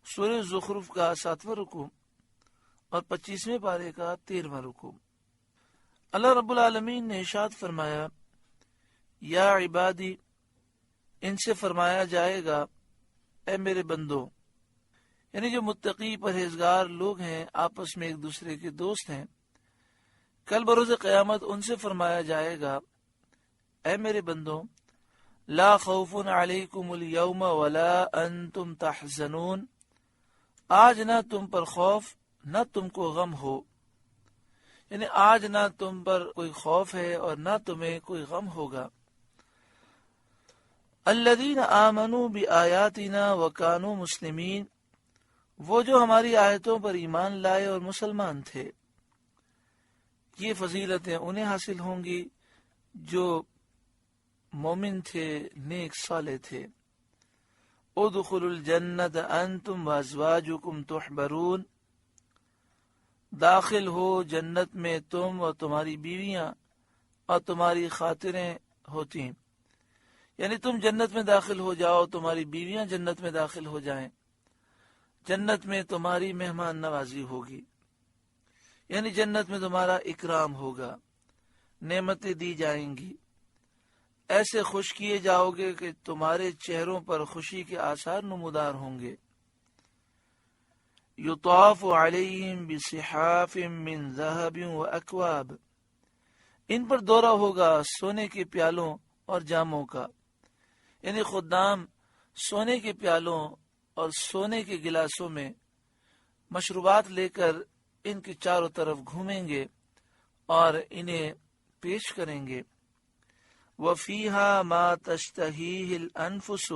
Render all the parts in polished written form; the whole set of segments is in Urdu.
سورہ زخرف کا 7واں رکوع اور 25ویں پارے کا 13واں رکوع۔ اللہ رب العالمین نے ارشاد فرمایا، یا عبادی، ان سے فرمایا جائے گا اے میرے بندو، یعنی جو متقی پرہیزگار لوگ ہیں، آپس میں ایک دوسرے کے دوست ہیں، کل بروز قیامت ان سے فرمایا جائے گا اے میرے بندو، لا خوف علیکم اليوم ولا انتم تحزنون، آج نہ تم پر خوف نہ تم کو غم ہو، یعنی آج نہ تم پر کوئی خوف ہے اور نہ تمہیں کوئی غم ہوگا۔ الذین آمنوا بآیاتنا وکانوا مسلمین، وہ جو ہماری آیتوں پر ایمان لائے اور مسلمان تھے، یہ فضیلتیں انہیں حاصل ہوں گی جو مومن تھے، نیک صالح تھے۔ ادخلوا الجنت انتم وازواجکم تحبرون، داخل ہو جنت میں تم اور تمہاری بیویاں اور تمہاری خاطریں ہوتی، یعنی تم جنت میں داخل ہو جاؤ، تمہاری بیویاں جنت میں داخل ہو جائیں، جنت میں تمہاری مہمان نوازی ہوگی، یعنی جنت میں تمہارا اکرام ہوگا، نعمتیں دی جائیں گی، ایسے خوش کیے جاؤ گے کہ تمہارے چہروں پر خوشی کے آثار نمودار ہوں گے۔ یطاف علیہم بصحاف من ذہب واکواب، ان پر دورہ ہوگا سونے کے پیالوں اور جاموں کا، یعنی خدام سونے کے پیالوں اور سونے کے گلاسوں میں مشروبات لے کر ان کے چاروں طرف گھومیں گے اور انہیں پیش کریں گے۔ وَفِيهَا مَا تَشْتَهِيهِ الْأَنفُسُ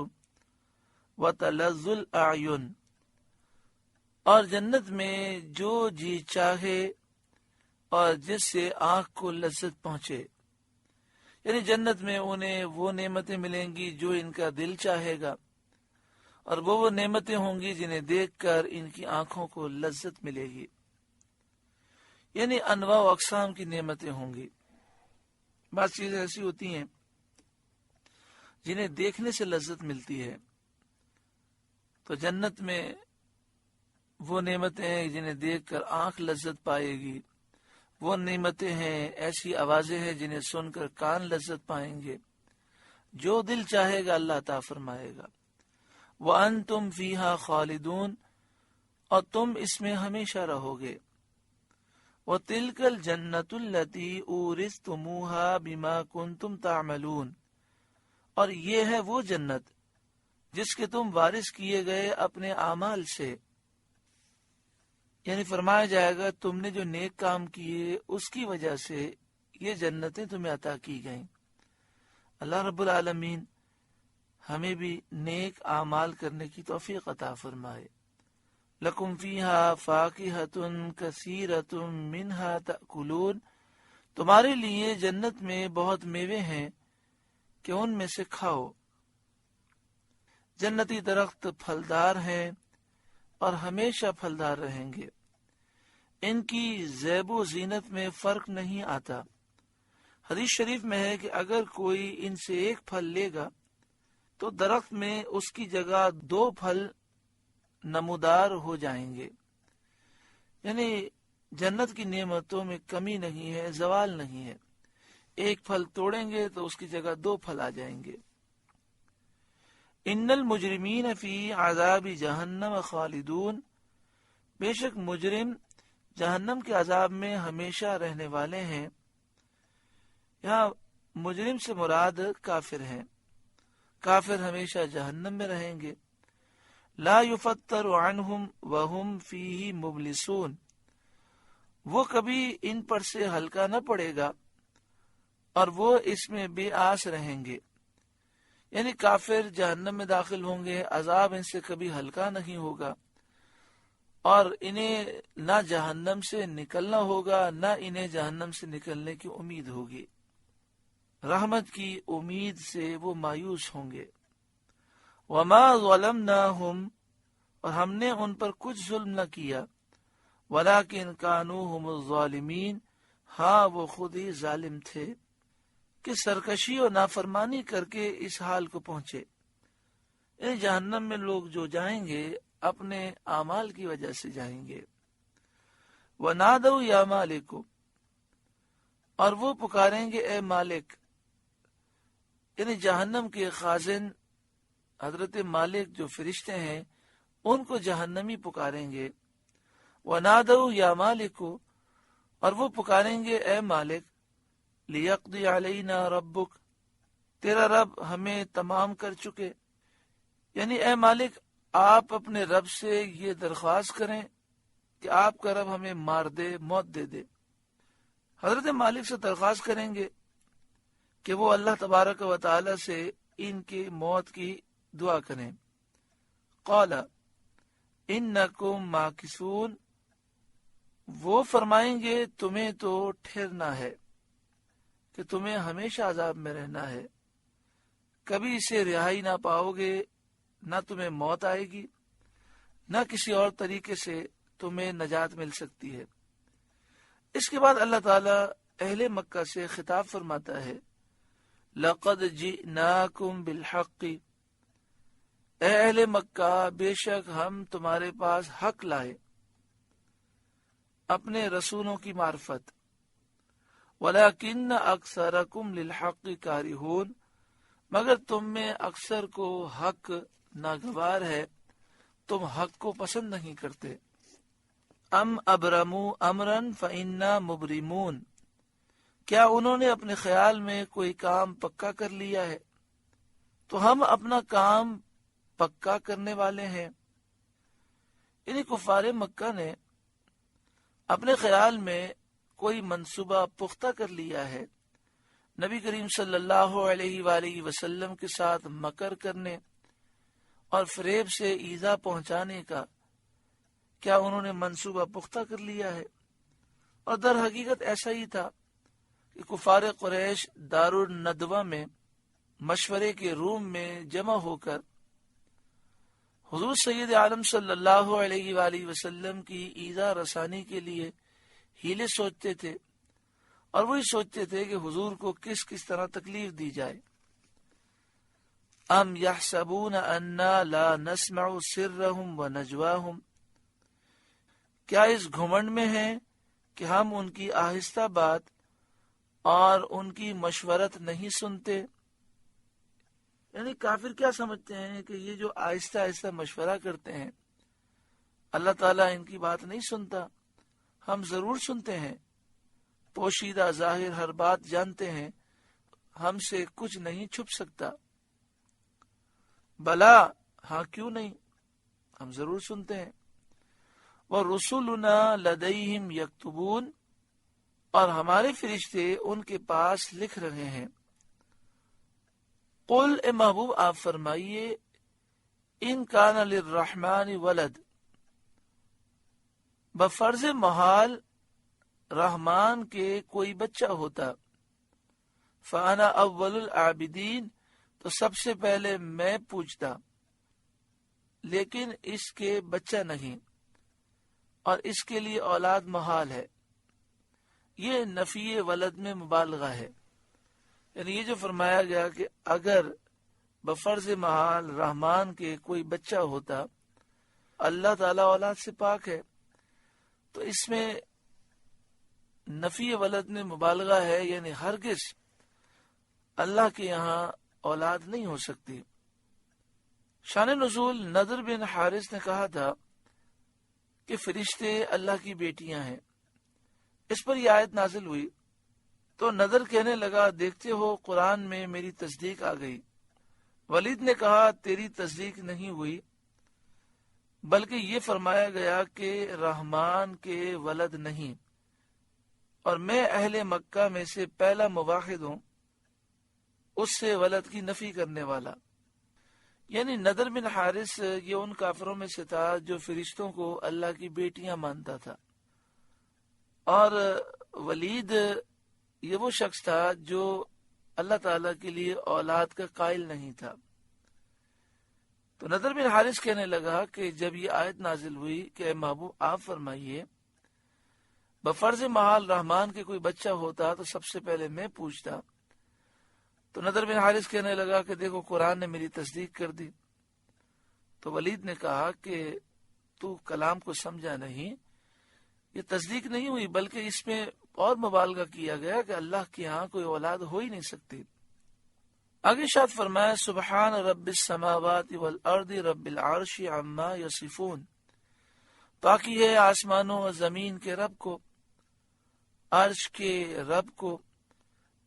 وَتَلَذُّ الْأَعْيُنُ، اور جنت میں جو جی چاہے اور جس سے آنکھ کو لذت پہنچے، یعنی جنت میں انہیں وہ نعمتیں ملیں گی جو ان کا دل چاہے گا، اور وہ نعمتیں ہوں گی جنہیں دیکھ کر ان کی آنکھوں کو لذت ملے گی، یعنی انواع و اقسام کی نعمتیں ہوں گی۔ بعض چیزیں ایسی ہوتی ہیں جنہیں دیکھنے سے لذت ملتی ہے، تو جنت میں وہ نعمتیں ہیں جنہیں دیکھ کر آنکھ لذت پائے گی، وہ نعمتیں ہیں، ایسی آوازیں ہیں جنہیں سن کر کان لذت پائیں گے، جو دل چاہے گا اللہ عطا فرمائے گا۔ وَأَنْتُمْ فِيهَا خَالِدُونَ، اور تم اس میں ہمیشہ رہو گے۔ وَتِلْكَ الْجَنَّةُ الَّتِي أُورِثْتُمُوهَا بِمَا كُنْتُمْ تَعْمَلُونَ، اور یہ ہے وہ جنت جس کے تم وارث کیے گئے اپنے اعمال سے، یعنی فرمایا جائے گا تم نے جو نیک کام کیے اس کی وجہ سے یہ جنتیں تمہیں عطا کی گئیں۔ اللہ رب العالمین ہمیں بھی نیک اعمال کرنے کی توفیق عطا فرمائے۔ لَكُمْ فِيهَا فَاكِهَةٌ كَثِيرَةٌ مِّنْهَا تَأْكُلُونَ، تمہارے لیے جنت میں بہت میوے ہیں کہ ان میں سے کھاؤ۔ جنتی درخت پھلدار ہیں اور ہمیشہ پھلدار رہیں گے، ان کی زیب و زینت میں فرق نہیں آتا۔ حدیث شریف میں ہے کہ اگر کوئی ان سے ایک پھل لے گا تو درخت میں اس کی جگہ 2 پھل نمودار ہو جائیں گے، یعنی جنت کی نعمتوں میں کمی نہیں ہے، زوال نہیں ہے، ایک پھل توڑیں گے تو اس کی جگہ 2 پھل آ جائیں گے۔ ان المجرمین فی عذاب جہنم خالدون، بے شک مجرم جہنم کے عذاب میں ہمیشہ رہنے والے ہیں۔ یہاں مجرم سے مراد کافر ہیں، کافر ہمیشہ جہنم میں رہیں گے۔ لا یفتر عنہم وہم فیہ مبلسون، وہ کبھی ان پر سے ہلکا نہ پڑے گا اور وہ اس میں بے آس رہیں گے، یعنی کافر جہنم میں داخل ہوں گے، عذاب ان سے کبھی ہلکا نہیں ہوگا اور انہیں نہ جہنم سے نکلنا ہوگا، نہ انہیں جہنم سے نکلنے کی امید ہوگی، رحمت کی امید سے وہ مایوس ہوں گے۔ وما ظلمناہم، اور ہم نے ان پر کچھ ظلم نہ کیا، ولکن کانوا ھم الظالمین، ہاں وہ خود ہی ظالم تھے کہ سرکشی اور نافرمانی کر کے اس حال کو پہنچے۔ یعنی جہنم میں لوگ جو جائیں گے اپنے اعمال کی وجہ سے جائیں گے۔ وَنَادَوْا يَا مَالِكُ، اور وہ پکاریں گے اے مالک، یعنی جہنم کے خازن حضرت مالک جو فرشتے ہیں ان کو جہنمی پکاریں گے۔ وَنَادَوْا يَا مَالِكُ، اور وہ پکاریں گے اے مالک، لِيَقْضِيَ عَلَيْنَا رَبُّكَ، تیرا رب ہمیں تمام کر چکے، یعنی اے مالک آپ اپنے رب سے یہ درخواست کریں کہ آپ کا رب ہمیں مار دے، موت دے دے۔ حضرت مالک سے درخواست کریں گے کہ وہ اللہ تبارک و تعالی سے ان کی موت کی دعا کریں۔ قال انکم ماکثون، وہ فرمائیں گے تمہیں تو ٹھہرنا ہے، کہ تمہیں ہمیشہ عذاب میں رہنا ہے، کبھی اسے رہائی نہ پاؤ گے، نہ تمہیں موت آئے گی، نہ کسی اور طریقے سے تمہیں نجات مل سکتی ہے۔ اس کے بعد اللہ تعالیٰ اہل مکہ سے خطاب فرماتا ہے، لَقَدْ جِئْنَاكُمْ بِالْحَقِّ، اے اہل مکہ بے شک ہم تمہارے پاس حق لائے، اپنے رسولوں کی معرفت، وَلَكِنَّ أَكْثَرَكُمْ لِلْحَقِّ كَارِهُونَ، مگر تم میں اکثر کو حق ناگوار ہے، تم حق کو پسند نہیں کرتے۔ ام ابرموا امرا فإنا مبرمون، کیا انہوں نے اپنے خیال میں کوئی کام پکا کر لیا ہے تو ہم اپنا کام پکا کرنے والے ہیں۔ یعنی کفار مکہ نے اپنے خیال میں کوئی منصوبہ پختہ کر لیا ہے، نبی کریم صلی اللہ علیہ وآلہ وسلم کے ساتھ مکر کرنے اور فریب سے ایذا پہنچانے کا، کیا انہوں نے منصوبہ پختہ کر لیا ہے؟ اور در حقیقت ایسا ہی تھا کہ کفار قریش دار الندوہ میں مشورے کے روم میں جمع ہو کر حضور سید عالم صلی اللہ علیہ وآلہ وسلم کی ایذا رسانی کے لیے ہیلے سوچتے تھے، اور وہی سوچتے تھے کہ حضور کو کس کس طرح تکلیف دی جائے۔ ام یحسبون انا لا نسمع سرهم ونجواهم، کیا اس گھمنڈ میں ہیں کہ ہم ان کی آہستہ بات اور ان کی مشورت نہیں سنتے؟ یعنی کافر کیا سمجھتے ہیں کہ یہ جو آہستہ آہستہ مشورہ کرتے ہیں اللہ تعالیٰ ان کی بات نہیں سنتا، ہم ضرور سنتے ہیں، پوشیدہ ظاہر ہر بات جانتے ہیں، ہم سے کچھ نہیں چھپ سکتا۔ بلا، ہاں کیوں نہیں، ہم ضرور سنتے ہیں۔ وَرُسُلُنَا لَدَيْهِمْ يَكْتُبُونَ، اور ہمارے فرشتے ان کے پاس لکھ رہے ہیں۔ قل، اے محبوب آپ فرمائیے، ان کان للرحمن ولد، بفرض محال رحمان کے کوئی بچہ ہوتا، فانا اول العابدین، تو سب سے پہلے میں پوچھتا، لیکن اس کے بچہ نہیں اور اس کے لیے اولاد محال ہے۔ یہ نفی ولد میں مبالغہ ہے، یعنی یہ جو فرمایا گیا کہ اگر بفرض محال رحمان کے کوئی بچہ ہوتا، اللہ تعالیٰ اولاد سے پاک ہے، تو اس میں نفی ولد میں مبالغہ ہے، یعنی ہرگز اللہ کے یہاں اولاد نہیں ہو سکتی۔ شان نزول نضر بن حارث نے کہا تھا کہ فرشتے اللہ کی بیٹیاں ہیں۔ اس پر یہ آیت نازل ہوئی تو نضر کہنے لگا، دیکھتے ہو قرآن میں میری تصدیق آ گئی۔ ولید نے کہا، تیری تصدیق نہیں ہوئی، بلکہ یہ فرمایا گیا کہ رحمان کے ولد نہیں، اور میں اہل مکہ میں سے پہلا مواحد ہوں اس سے ولد کی نفی کرنے والا۔ یعنی نضر بن حارث یہ ان کافروں میں سے تھا جو فرشتوں کو اللہ کی بیٹیاں مانتا تھا، اور ولید یہ وہ شخص تھا جو اللہ تعالیٰ کے لیے اولاد کا قائل نہیں تھا۔ تو نضر بن حارث کہنے لگا کہ جب یہ آیت نازل ہوئی کہ اے محبوب آپ فرمائیے بفرض محال رحمان کے کوئی بچہ ہوتا تو سب سے پہلے میں پوچھتا، تو نضر بن حارث کہنے لگا کہ دیکھو قرآن نے میری تصدیق کر دی۔ تو ولید نے کہا کہ تو کلام کو سمجھا نہیں، یہ تصدیق نہیں ہوئی، بلکہ اس میں اور مبالغہ کیا گیا کہ اللہ کے ہاں کوئی اولاد ہو ہی نہیں سکتی۔ آگے ارشاد فرمایا سبحان رب السماوات والارض رب العرش عما یصفون، پاکی ہے آسمانوں اور زمین کے رب کو، عرش کے رب کو،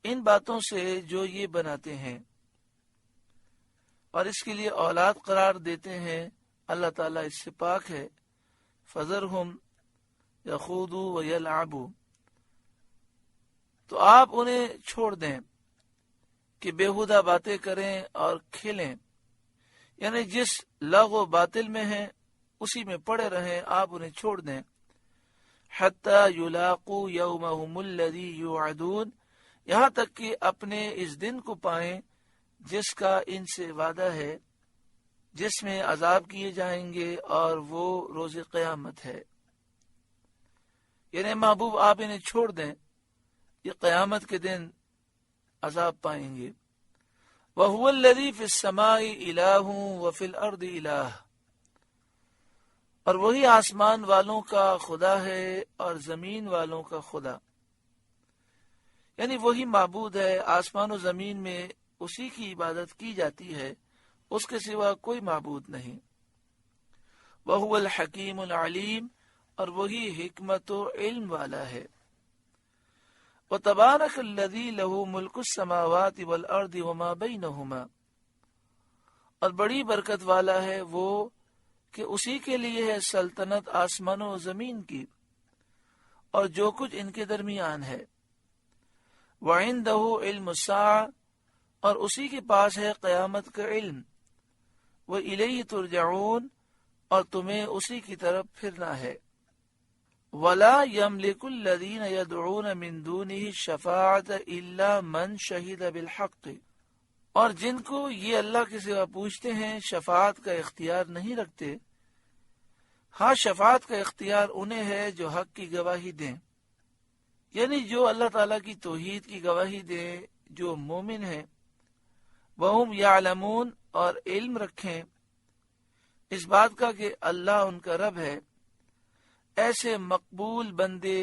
ان باتوں سے جو یہ بناتے ہیں اور اس کے لیے اولاد قرار دیتے ہیں، اللہ تعالیٰ اس سے پاک ہے۔ فذرہم یخوضوا ویلعبوا، تو آپ انہیں چھوڑ دیں کہ بےہودہ باتیں کریں اور کھیلیں، یعنی جس لغو باطل میں ہیں اسی میں پڑے رہیں، آپ انہیں چھوڑ دیں۔ حتی یلاقوا یومہم الذی یوعدون، یہاں تک کہ اپنے اس دن کو پائیں جس کا ان سے وعدہ ہے، جس میں عذاب کیے جائیں گے، اور وہ روز قیامت ہے۔ یعنی محبوب آپ انہیں چھوڑ دیں، یہ قیامت کے دن عذاب پائیں گے۔ وَهُوَ الَّذِي فِي السَّمَاءِ إِلَٰهٌ وَفِي الْأَرْضِ إِلَٰهٌ، اور وہی آسمان والوں کا خدا ہے اور زمین والوں کا خدا، یعنی وہی معبود ہے، آسمان و زمین میں اسی کی عبادت کی جاتی ہے، اس کے سوا کوئی معبود نہیں۔ وَهُوَ الْحَكِيمُ الْعَلِيمُ، اور وہی حکمت و علم والا ہے۔ وَتَبَارَكَ الَّذِي لَهُ مُلْكُ السَّمَاوَاتِ وَالْأَرْضِ وَمَا بَيْنَهُمَا، اور بڑی برکت والا ہے وہ کہ اسی کے لیے ہے سلطنت آسمانوں و زمین کی اور جو کچھ ان کے درمیان ہے۔ وَعِندَهُ عِلْمُ السَّاعَةِ، اور اسی کے پاس ہے قیامت کا علم۔ وَإِلَيْهِ تُرْجَعُونَ، اور تمہیں اسی کی طرف پھرنا ہے۔ وَلَا يَمْلِكُ الَّذِينَ يَدْعُونَ مِن دُونِهِ الشَّفَاعَةَ إِلَّا مَنْ شَهِدَ بِالْحَقِّ، اور جن کو یہ اللہ کے سوا پوچھتے ہیں شفاعت کا اختیار نہیں رکھتے، ہاں شفاعت کا اختیار انہیں ہے جو حق کی گواہی دیں، یعنی جو اللہ تعالیٰ کی توحید کی گواہی دیں، جو مومن ہیں۔ وَهُمْ يَعْلَمُونَ، اور علم رکھیں اس بات کا کہ اللہ ان کا رب ہے، ایسے مقبول بندے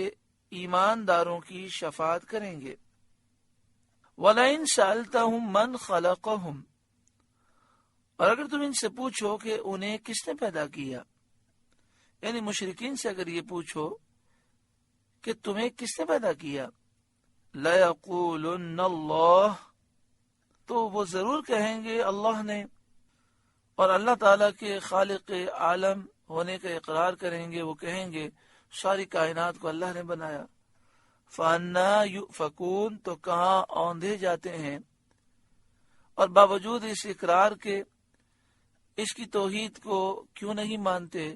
ایمانداروں کی شفاعت کریں گے۔ وَلَئِن سَأَلْتَهُم مَّنْ خَلَقَهُمْ، اور اگر تم ان سے پوچھو کہ انہیں کس نے پیدا کیا، یعنی مشرکین سے اگر یہ پوچھو کہ تمہیں کس نے پیدا کیا، لَيَقُولُنَّ اللَّهُ، تو وہ ضرور کہیں گے اللہ نے، اور اللہ تعالیٰ کے خالق عالم ہونے کا اقرار کریں گے، وہ کہیں گے ساری کائنات کو اللہ نے بنایا۔ فَأَنَّىٰ يُؤْفَكُونَ، تو کہاں اوندھے جاتے ہیں، اور باوجود اس اقرار کے اس کی توحید کو کیوں نہیں مانتے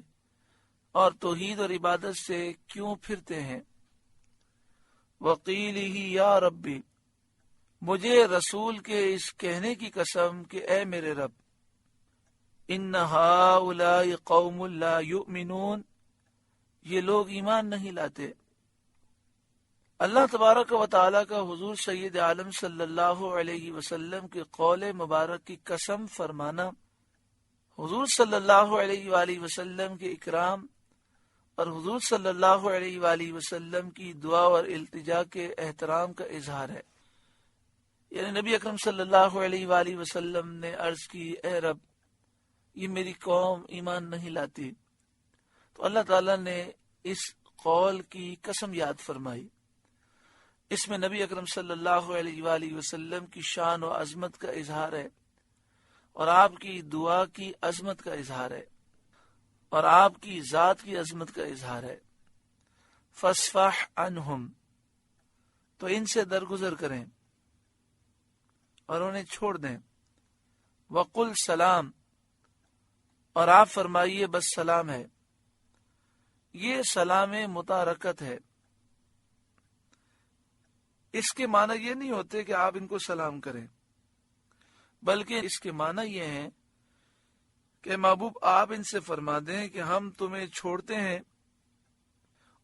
اور توحید اور عبادت سے کیوں پھرتے ہیں۔ وَقِيلِهِ يَا رَبِّ، مجھے رسول کے اس کہنے کی قسم کہ اے میرے رب، ان هؤلاء قوم لا يؤمنون، یہ لوگ ایمان نہیں لاتے۔ اللہ تبارک و تعالیٰ کا حضور سید عالم صلی اللہ علیہ وسلم کے قول مبارک کی قسم فرمانا، حضور صلی اللہ علیہ وآلہ وسلم کے اکرام اور حضور صلی اللہ علیہ وآلہ وسلم کی دعا اور التجا کے احترام کا اظہار ہے۔ یعنی نبی اکرم صلی اللہ علیہ وآلہ وسلم نے عرض کی اے رب، یہ میری قوم ایمان نہیں لاتی، تو اللہ تعالیٰ نے اس قول کی قسم یاد فرمائی۔ اس میں نبی اکرم صلی اللہ علیہ وآلہ وسلم کی شان و عظمت کا اظہار ہے، اور آپ کی دعا کی عظمت کا اظہار ہے، اور آپ کی ذات کی عظمت کا اظہار ہے۔ فَاصْفَحْ عَنْهُمْ، تو ان سے درگزر کریں اور انہیں چھوڑ دیں۔ وَقُلْ سلام، اور آپ فرمائیے بس سلام ہے۔ یہ سلام متارکت ہے، اس کے معنی یہ نہیں ہوتے کہ آپ ان کو سلام کریں، بلکہ اس کے معنی یہ ہیں کہ محبوب آپ ان سے فرما دیں کہ ہم تمہیں چھوڑتے ہیں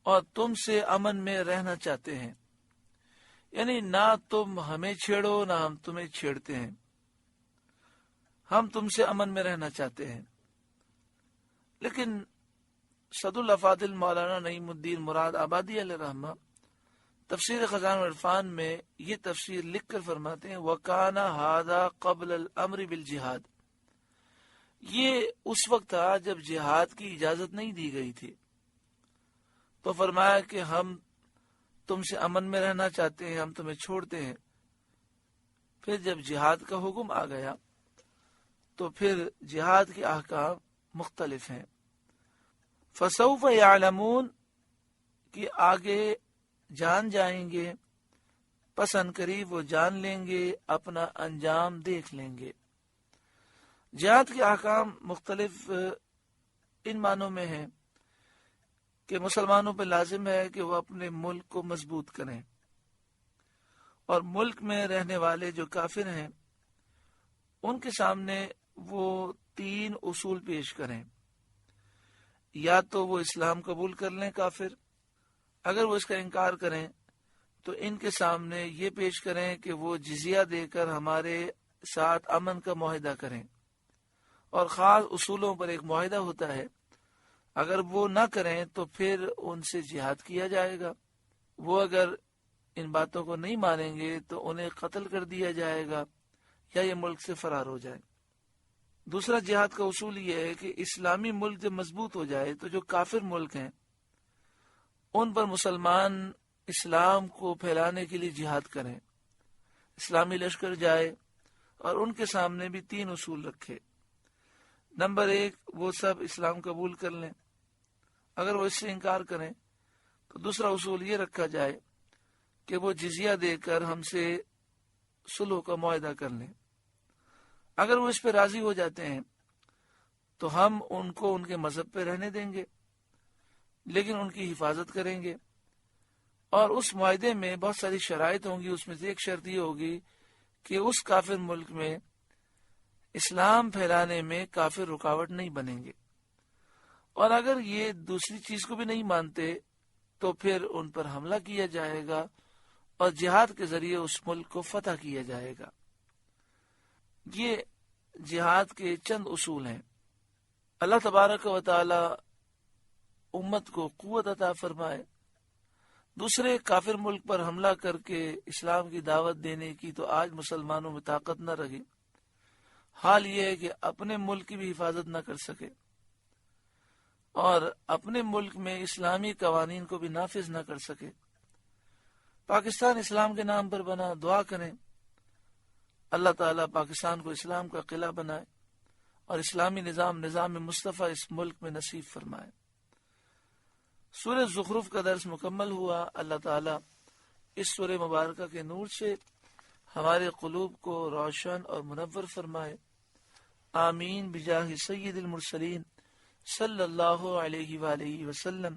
اور تم سے امن میں رہنا چاہتے ہیں، یعنی نہ تم ہمیں چھیڑو نہ ہم تمہیں چھیڑتے ہیں، ہم تم سے امن میں رہنا چاہتے ہیں۔ لیکن صد الافاضل مولانا نعیم الدین مراد آبادی علیہ رحمہ تفسیر خزان العرفان میں یہ تفسیر لکھ کر فرماتے ہیں وَكَانَ هَذَا قبل الامر بالجہاد، یہ اس وقت تھا جب جہاد کی اجازت نہیں دی گئی تھی، تو فرمایا کہ ہم تم سے امن میں رہنا چاہتے ہیں، ہم تمہیں چھوڑتے ہیں۔ پھر جب جہاد کا حکم آ گیا تو پھر جہاد کے احکام مختلف ہیں۔ فَسَوْفَ يَعْلَمُونَ کہ آگے جان جائیں گے، پس ان قریب وہ جان لیں گے، اپنا انجام دیکھ لیں گے۔ جہاد کے احکام مختلف ان معنوں میں ہیں کہ مسلمانوں پہ لازم ہے کہ وہ اپنے ملک کو مضبوط کریں، اور ملک میں رہنے والے جو کافر ہیں ان کے سامنے وہ 3 اصول پیش کریں۔ یا تو وہ اسلام قبول کر لیں کافر، اگر وہ اس کا انکار کریں تو ان کے سامنے یہ پیش کریں کہ وہ جزیہ دے کر ہمارے ساتھ امن کا معاہدہ کریں، اور خاص اصولوں پر ایک معاہدہ ہوتا ہے، اگر وہ نہ کریں تو پھر ان سے جہاد کیا جائے گا۔ وہ اگر ان باتوں کو نہیں مانیں گے تو انہیں قتل کر دیا جائے گا یا یہ ملک سے فرار ہو جائیں۔ دوسرا جہاد کا اصول یہ ہے کہ اسلامی ملک جب مضبوط ہو جائے تو جو کافر ملک ہیں ان پر مسلمان اسلام کو پھیلانے کے لیے جہاد کریں، اسلامی لشکر جائے اور ان کے سامنے بھی 3 اصول رکھے۔ نمبر 1، وہ سب اسلام قبول کر لیں، اگر وہ اس سے انکار کریں تو دوسرا اصول یہ رکھا جائے کہ وہ جزیہ دے کر ہم سے صلح کا معاہدہ کر لیں، اگر وہ اس پہ راضی ہو جاتے ہیں تو ہم ان کو ان کے مذہب پہ رہنے دیں گے، لیکن ان کی حفاظت کریں گے، اور اس معاہدے میں بہت ساری شرائط ہوں گی۔ اس میں سے ایک شرط یہ ہوگی کہ اس کافر ملک میں اسلام پھیلانے میں کافر رکاوٹ نہیں بنیں گے، اور اگر یہ دوسری چیز کو بھی نہیں مانتے تو پھر ان پر حملہ کیا جائے گا اور جہاد کے ذریعے اس ملک کو فتح کیا جائے گا۔ یہ جہاد کے چند اصول ہیں۔ اللہ تبارک و تعالی امت کو قوت عطا فرمائے۔ دوسرے کافر ملک پر حملہ کر کے اسلام کی دعوت دینے کی تو آج مسلمانوں میں طاقت نہ رہی، حال یہ ہے کہ اپنے ملک کی بھی حفاظت نہ کر سکے، اور اپنے ملک میں اسلامی قوانین کو بھی نافذ نہ کر سکے۔ پاکستان اسلام کے نام پر بنا، دعا کریں اللہ تعالیٰ پاکستان کو اسلام کا قلعہ بنائے اور اسلامی نظام مصطفیٰ اس ملک میں نصیب فرمائے۔ سورہ زخرف کا درس مکمل ہوا۔ اللہ تعالیٰ اس سورہ مبارکہ کے نور سے ہمارے قلوب کو روشن اور منور فرمائے، آمین بجاہ سید المرسلین صلی اللہ علیہ وآلہ وسلم۔